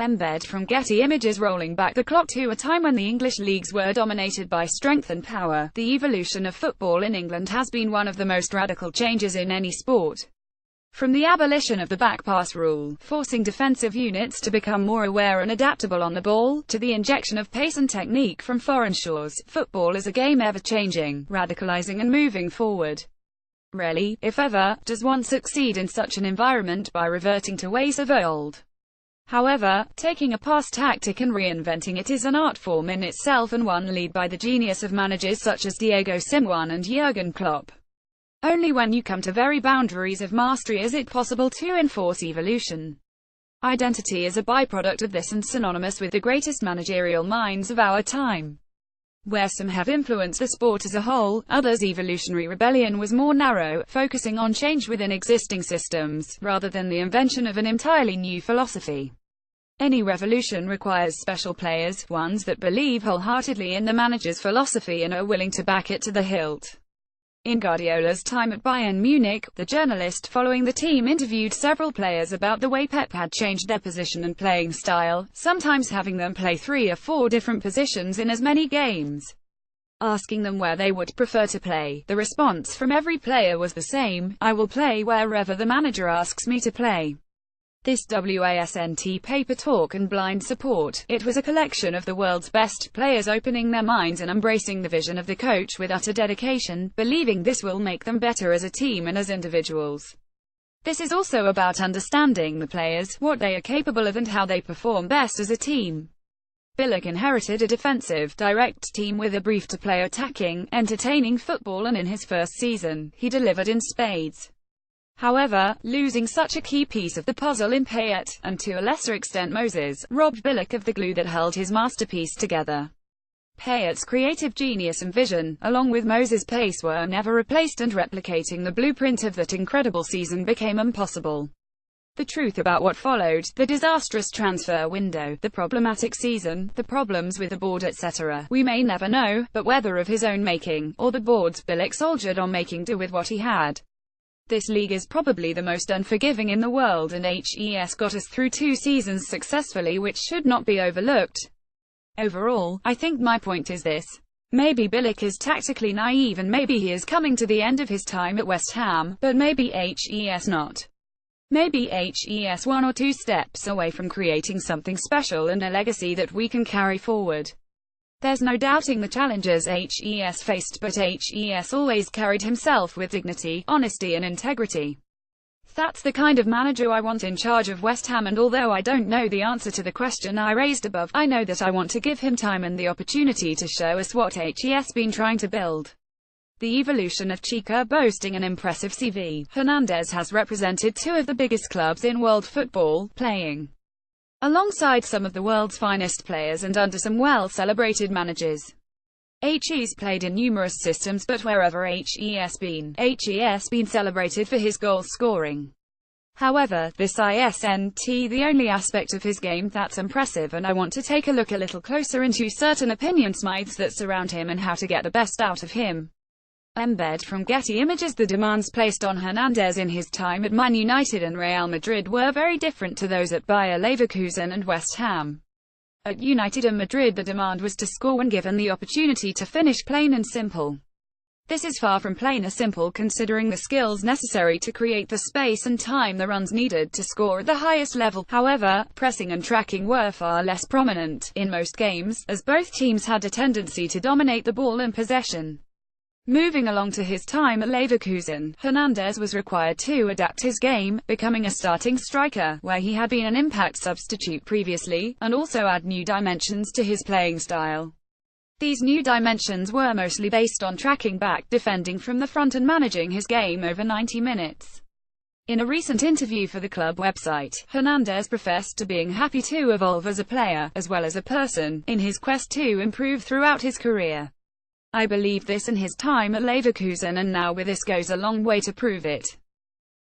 Embed from Getty Images Rolling back the clock to a time when the English leagues were dominated by strength and power. The evolution of football in England has been one of the most radical changes in any sport. From the abolition of the back pass rule, forcing defensive units to become more aware and adaptable on the ball, to the injection of pace and technique from foreign shores, football is a game ever changing, radicalizing and moving forward. Rarely, if ever, does one succeed in such an environment by reverting to ways of old. However, taking a past tactic and reinventing it is an art form in itself, and one led by the genius of managers such as Diego Simeone and Jurgen Klopp. Only when you come to very boundaries of mastery is it possible to enforce evolution. Identity is a byproduct of this and synonymous with the greatest managerial minds of our time. Where some have influenced the sport as a whole, others' evolutionary rebellion was more narrow, focusing on change within existing systems, rather than the invention of an entirely new philosophy. Any revolution requires special players, ones that believe wholeheartedly in the manager's philosophy and are willing to back it to the hilt. In Guardiola's time at Bayern Munich, the journalist following the team interviewed several players about the way Pep had changed their position and playing style, sometimes having them play 3 or 4 different positions in as many games. Asking them where they would prefer to play, the response from every player was the same: "I will play wherever the manager asks me to play." This wasn't paper talk and blind support. It was a collection of the world's best players opening their minds and embracing the vision of the coach with utter dedication, believing this will make them better as a team and as individuals. This is also about understanding the players, what they are capable of and how they perform best as a team. Bilic inherited a defensive, direct team with a brief to play attacking, entertaining football, and in his first season, he delivered in spades. However, losing such a key piece of the puzzle in Payet, and to a lesser extent Moses, robbed Bilic of the glue that held his masterpiece together. Payet's creative genius and vision, along with Moses' pace, were never replaced, and replicating the blueprint of that incredible season became impossible. The truth about what followed, the disastrous transfer window, the problematic season, the problems with the board etc., we may never know, but whether of his own making, or the board's, Bilic soldiered on making do with what he had. This league is probably the most unforgiving in the world, and HES got us through 2 seasons successfully, which should not be overlooked. Overall, I think my point is this. Maybe Bilic is tactically naive and maybe he is coming to the end of his time at West Ham, but maybe HES not. Maybe HES 1 or 2 steps away from creating something special and a legacy that we can carry forward. There's no doubting the challenges HES faced, but HES always carried himself with dignity, honesty and integrity. That's the kind of manager I want in charge of West Ham, and although I don't know the answer to the question I raised above, I know that I want to give him time and the opportunity to show us what HES been trying to build. The evolution of Chica, boasting an impressive CV, Hernandez has represented 2 of the biggest clubs in world football, playing alongside some of the world's finest players and under some well-celebrated managers. HE's played in numerous systems, but wherever HE's been celebrated for his goal scoring. However, this isn't the only aspect of his game that's impressive, and I want to take a look a little closer into certain opinion smites that surround him and how to get the best out of him. Embed from Getty Images. The demands placed on Hernandez in his time at Man United and Real Madrid were very different to those at Bayer Leverkusen and West Ham. At United and Madrid, the demand was to score when given the opportunity to finish, plain and simple. This is far from plain or simple, considering the skills necessary to create the space and time the runs needed to score at the highest level. However, pressing and tracking were far less prominent in most games, as both teams had a tendency to dominate the ball and possession. Moving along to his time at Leverkusen, Hernandez was required to adapt his game, becoming a starting striker, where he had been an impact substitute previously, and also add new dimensions to his playing style. These new dimensions were mostly based on tracking back, defending from the front and managing his game over 90 minutes. In a recent interview for the club website, Hernandez professed to being happy to evolve as a player, as well as a person, in his quest to improve throughout his career. I believe this in his time at Leverkusen, and now with this goes a long way to prove it.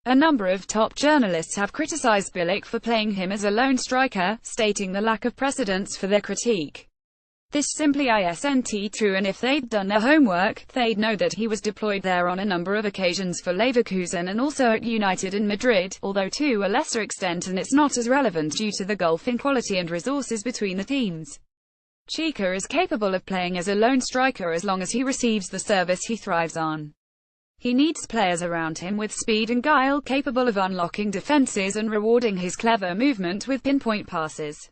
A number of top journalists have criticized Bilic for playing him as a lone striker, stating the lack of precedence for their critique. This simply isn't true, and if they'd done their homework, they'd know that he was deployed there on a number of occasions for Leverkusen and also at United and Madrid, although to a lesser extent, and it's not as relevant due to the gulf in quality and resources between the teams. Chica is capable of playing as a lone striker as long as he receives the service he thrives on. He needs players around him with speed and guile, capable of unlocking defenses and rewarding his clever movement with pinpoint passes.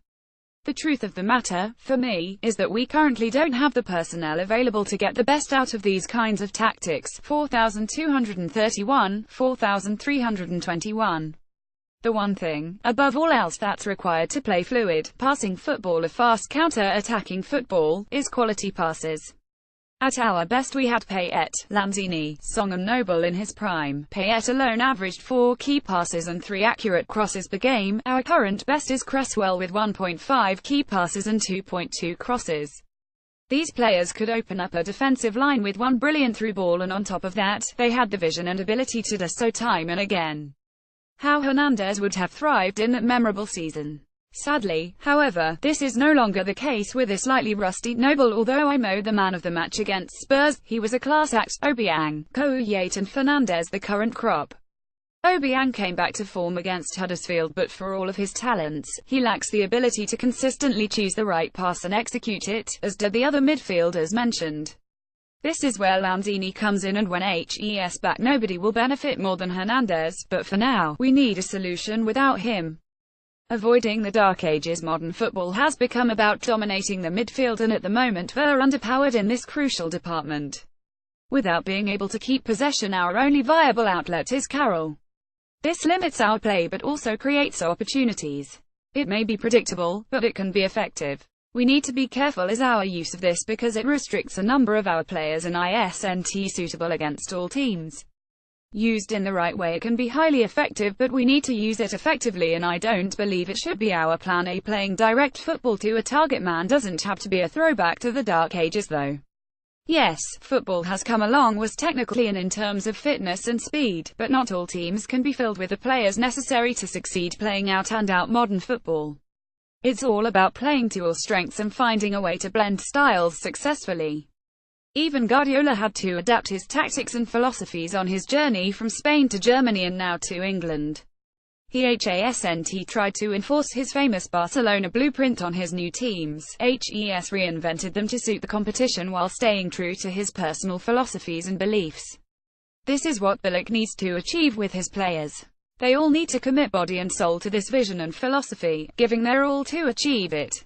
The truth of the matter, for me, is that we currently don't have the personnel available to get the best out of these kinds of tactics. 4231, 4321. The one thing, above all else, that's required to play fluid, passing football, a fast counter-attacking football, is quality passes. At our best we had Payet, Lanzini, Song and Noble in his prime. Payet alone averaged 4 key passes and 3 accurate crosses per game. Our current best is Cresswell with 1.5 key passes and 2.2 crosses. These players could open up a defensive line with one brilliant through ball, and on top of that, they had the vision and ability to do so time and again. How Hernandez would have thrived in that memorable season. Sadly, however, this is no longer the case with a slightly rusty Noble. Although I'm the man of the match against Spurs, he was a class act. Obiang, Kouyaté and Fernandez the current crop. Obiang came back to form against Huddersfield, but for all of his talents, he lacks the ability to consistently choose the right pass and execute it, as did the other midfielders mentioned. This is where Lanzini comes in, and when he's back nobody will benefit more than Hernandez, but for now, we need a solution without him. Avoiding the dark ages, modern football has become about dominating the midfield, and at the moment we're underpowered in this crucial department. Without being able to keep possession, our only viable outlet is Carroll. This limits our play but also creates opportunities. It may be predictable, but it can be effective. We need to be careful as our use of this because it restricts a number of our players and isn't suitable against all teams. Used in the right way it can be highly effective, but we need to use it effectively, and I don't believe it should be our plan A. Playing direct football to a target man doesn't have to be a throwback to the dark ages though. Yes, football has come along was technically and in terms of fitness and speed, but not all teams can be filled with the players necessary to succeed playing out and out modern football. It's all about playing to all strengths and finding a way to blend styles successfully. Even Guardiola had to adapt his tactics and philosophies on his journey from Spain to Germany and now to England. He tried to enforce his famous Barcelona blueprint on his new teams. Hes reinvented them to suit the competition while staying true to his personal philosophies and beliefs. This is what Bilic needs to achieve with his players. They all need to commit body and soul to this vision and philosophy, giving their all to achieve it.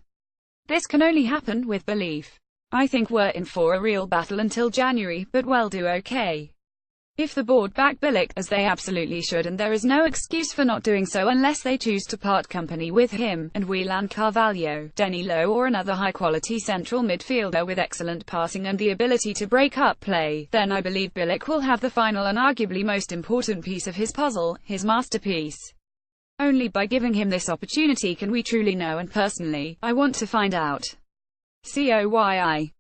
This can only happen with belief. I think we're in for a real battle until January, but we'll do okay. If the board back Bilic, as they absolutely should, and there is no excuse for not doing so unless they choose to part company with him, and we land Carvalho, Danilo or another high-quality central midfielder with excellent passing and the ability to break up play, then I believe Bilic will have the final and arguably most important piece of his puzzle, his masterpiece. Only by giving him this opportunity can we truly know, and personally, I want to find out. COYI